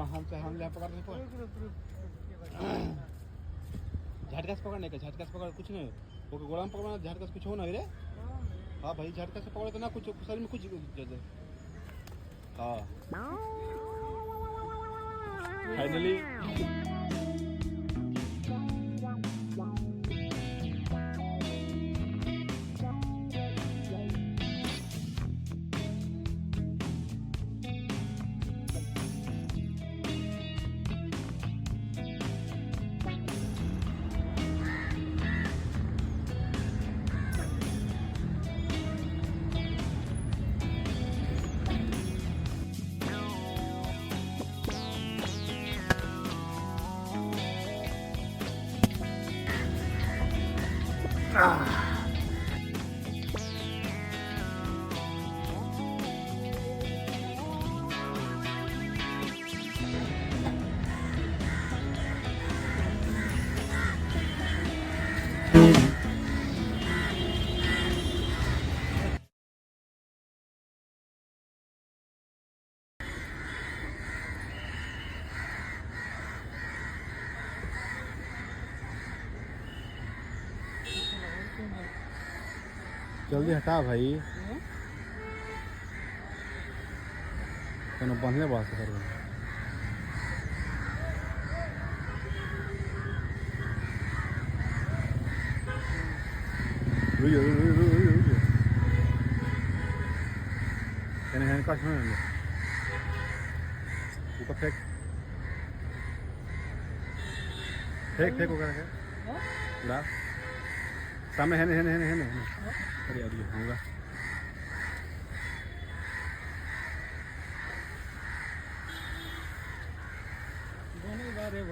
हम ले पकड़ने को झटका से पकड़ने का, झटका से पकड़ कुछ नहीं वो गोड़ा में पकड़ना, झटका से कुछ हो ना रे। हाँ भाई झटका से पकड़ो तो ना कुछ शरीर में कुछ हाँ फाइनली जल्दी हटा भाई तो बंधने बात कर कट ऊपर फेंक फेंक फेंक वगैरह उड़ा सामने है अरे यार ये होगा